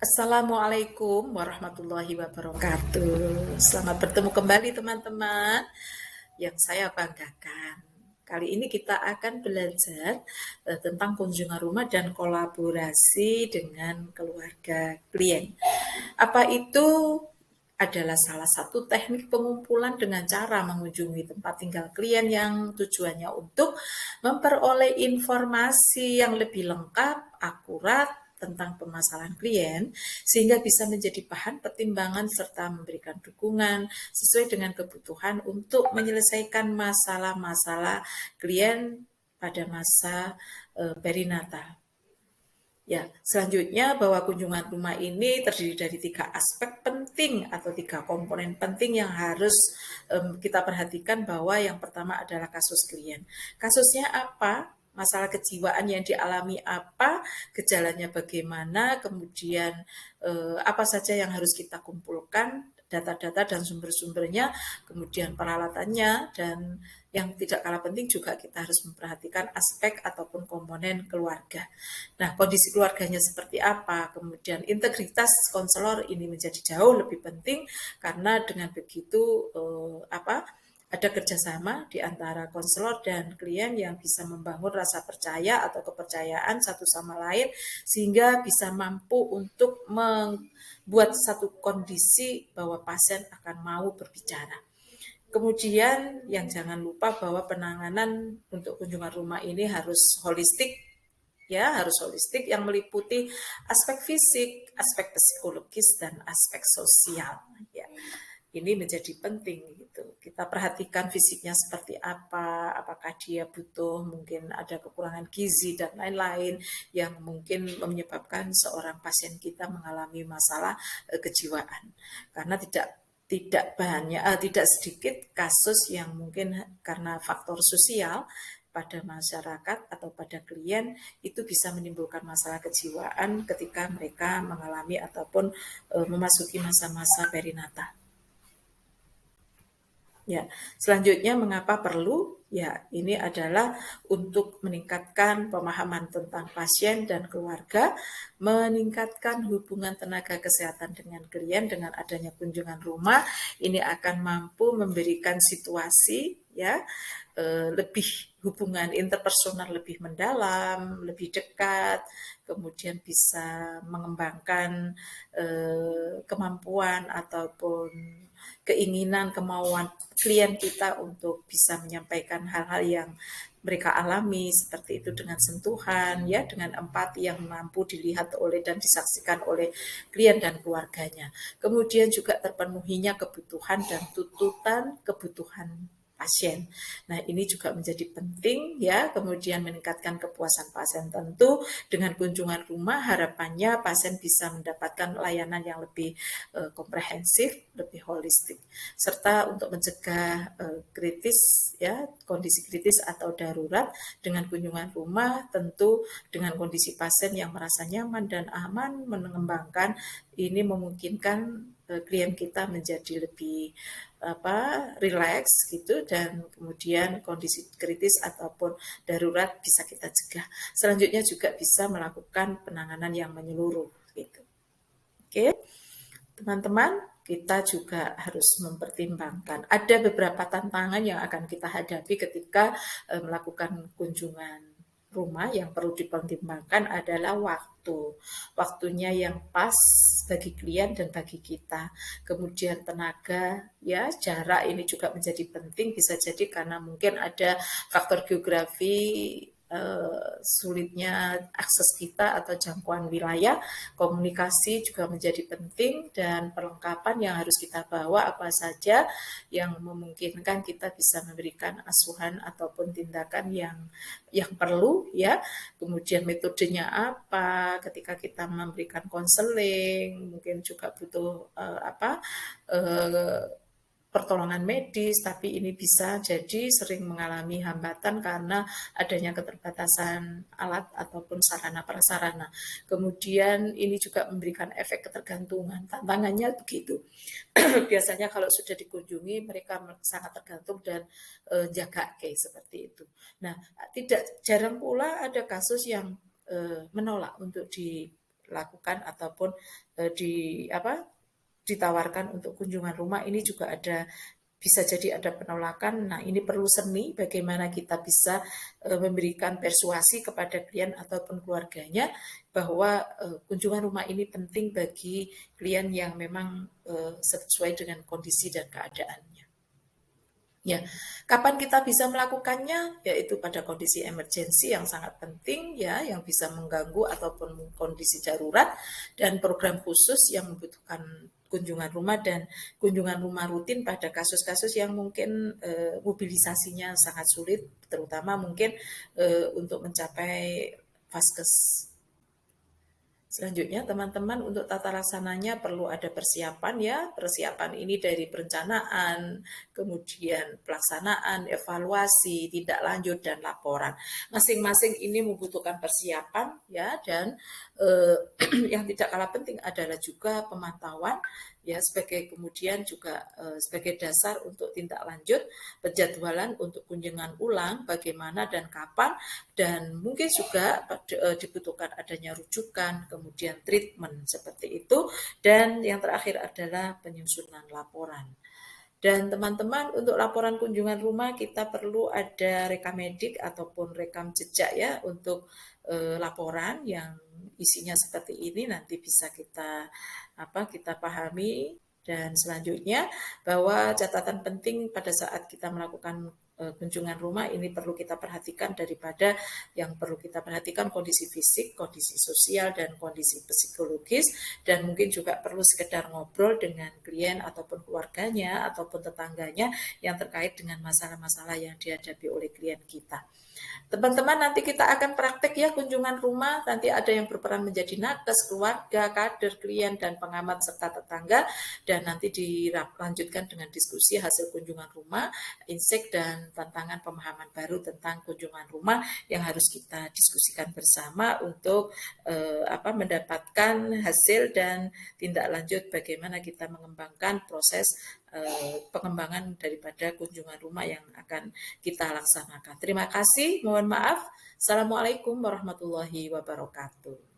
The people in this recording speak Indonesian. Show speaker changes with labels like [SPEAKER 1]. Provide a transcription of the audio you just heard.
[SPEAKER 1] Assalamualaikum warahmatullahi wabarakatuh. Selamat bertemu kembali teman-teman yang saya banggakan. Kali ini kita akan belajar tentang kunjungan rumah dan kolaborasi dengan keluarga klien. Apa itu adalah salah satu teknik pengumpulan dengan cara mengunjungi tempat tinggal klien yang tujuannya untuk memperoleh informasi yang lebih lengkap, akurat tentang permasalahan klien, sehingga bisa menjadi bahan pertimbangan serta memberikan dukungan sesuai dengan kebutuhan untuk menyelesaikan masalah-masalah klien pada masa perinatal. Ya, selanjutnya bahwa kunjungan rumah ini terdiri dari 3 aspek penting atau 3 komponen penting yang harus kita perhatikan, bahwa yang pertama adalah kasus klien. Kasusnya apa? Masalah kejiwaan yang dialami apa? Gejalanya bagaimana? Kemudian apa saja yang harus kita kumpulkan? Data-data dan sumber-sumbernya, kemudian peralatannya, dan yang tidak kalah penting juga kita harus memperhatikan aspek ataupun komponen keluarga. Nah, kondisi keluarganya seperti apa, kemudian integritas konselor ini menjadi jauh lebih penting, karena dengan begitu ada kerjasama di antara konselor dan klien yang bisa membangun rasa percaya atau kepercayaan satu sama lain, sehingga bisa mampu untuk membuat satu kondisi bahwa pasien akan mau berbicara. Kemudian yang jangan lupa bahwa penanganan untuk kunjungan rumah ini harus holistik, ya, harus holistik yang meliputi aspek fisik, aspek psikologis, dan aspek sosial. Ya, ini menjadi penting gitu. Kita perhatikan fisiknya seperti apa, apakah dia butuh, mungkin ada kekurangan gizi dan lain-lain yang mungkin menyebabkan seorang pasien kita mengalami masalah kejiwaan. Karena tidak sedikit kasus yang mungkin karena faktor sosial pada masyarakat atau pada klien itu bisa menimbulkan masalah kejiwaan ketika mereka mengalami ataupun memasuki masa-masa perinatal. Ya, selanjutnya mengapa perlu? Ya, ini adalah untuk meningkatkan pemahaman tentang pasien dan keluarga, meningkatkan hubungan tenaga kesehatan dengan klien. Dengan adanya kunjungan rumah, ini akan mampu memberikan situasi, ya, lebih hubungan interpersonal lebih mendalam, lebih dekat, kemudian bisa mengembangkan kemampuan ataupun keinginan, kemauan klien kita untuk bisa menyampaikan hal-hal yang mereka alami, seperti itu dengan sentuhan, ya, dengan empati yang mampu dilihat oleh dan disaksikan oleh klien dan keluarganya. Kemudian juga terpenuhinya kebutuhan dan tuntutan kebutuhan pasien. Nah, ini juga menjadi penting, ya. Kemudian meningkatkan kepuasan pasien, tentu dengan kunjungan rumah harapannya pasien bisa mendapatkan layanan yang lebih komprehensif, lebih holistik, serta untuk mencegah kritis, ya, kondisi kritis atau darurat. Dengan kunjungan rumah tentu dengan kondisi pasien yang merasa nyaman dan aman mengembangkan, ini memungkinkan klien kita menjadi lebih rileks gitu, dan kemudian kondisi kritis ataupun darurat bisa kita cegah. Selanjutnya juga bisa melakukan penanganan yang menyeluruh gitu. Oke, teman-teman, kita juga harus mempertimbangkan ada beberapa tantangan yang akan kita hadapi ketika melakukan kunjungan rumah. Yang perlu dipertimbangkan adalah waktunya yang pas bagi klien dan bagi kita. Kemudian tenaga, ya, jarak ini juga menjadi penting. Bisa jadi karena mungkin ada faktor geografi, sulitnya akses kita atau jangkauan wilayah. Komunikasi juga menjadi penting, dan perlengkapan yang harus kita bawa apa saja yang memungkinkan kita bisa memberikan asuhan ataupun tindakan yang perlu, ya. Kemudian metodenya apa ketika kita memberikan konseling, mungkin juga butuh pertolongan medis, tapi ini bisa jadi sering mengalami hambatan karena adanya keterbatasan alat ataupun sarana prasarana. Kemudian ini juga memberikan efek ketergantungan. Tantangannya begitu. Biasanya kalau sudah dikunjungi mereka sangat tergantung dan jaga case seperti itu. Nah, tidak jarang pula ada kasus yang menolak untuk dilakukan ataupun ditawarkan untuk kunjungan rumah ini juga bisa jadi ada penolakan. Nah, ini perlu seni bagaimana kita bisa memberikan persuasi kepada klien ataupun keluarganya bahwa kunjungan rumah ini penting bagi klien yang memang sesuai dengan kondisi dan keadaannya. Ya, kapan kita bisa melakukannya? Yaitu pada kondisi emergensi yang sangat penting ya, yang bisa mengganggu ataupun kondisi darurat dan program khusus yang membutuhkan kunjungan rumah dan kunjungan rumah rutin pada kasus-kasus yang mungkin mobilisasinya sangat sulit, terutama mungkin untuk mencapai vaskes. Selanjutnya, teman-teman, untuk tata laksananya perlu ada persiapan ya. Persiapan ini dari perencanaan, kemudian pelaksanaan, evaluasi, tindak lanjut, dan laporan. Masing-masing ini membutuhkan persiapan ya, dan yang tidak kalah penting adalah juga pemantauan ya, sebagai kemudian juga sebagai dasar untuk tindak lanjut penjadwalan untuk kunjungan ulang bagaimana dan kapan, dan mungkin juga dibutuhkan adanya rujukan, kemudian treatment seperti itu, dan yang terakhir adalah penyusunan laporan. Dan teman-teman, untuk laporan kunjungan rumah kita perlu ada rekam medik ataupun rekam jejak ya, untuk laporan yang isinya seperti ini nanti bisa kita pahami. Dan selanjutnya, bahwa catatan penting pada saat kita melakukan kunjungan rumah ini perlu kita perhatikan, daripada yang perlu kita perhatikan kondisi fisik, kondisi sosial, dan kondisi psikologis, dan mungkin juga perlu sekedar ngobrol dengan klien ataupun keluarganya ataupun tetangganya yang terkait dengan masalah-masalah yang dihadapi oleh klien kita. Teman-teman, nanti kita akan praktek ya kunjungan rumah. Nanti ada yang berperan menjadi nakes, keluarga, kader, klien, dan pengamat serta tetangga. Dan nanti dilanjutkan dengan diskusi hasil kunjungan rumah, insight dan tantangan pemahaman baru tentang kunjungan rumah yang harus kita diskusikan bersama untuk mendapatkan hasil dan tindak lanjut bagaimana kita mengembangkan proses pengembangan daripada kunjungan rumah yang akan kita laksanakan. Terima kasih, mohon maaf. Assalamualaikum warahmatullahi wabarakatuh.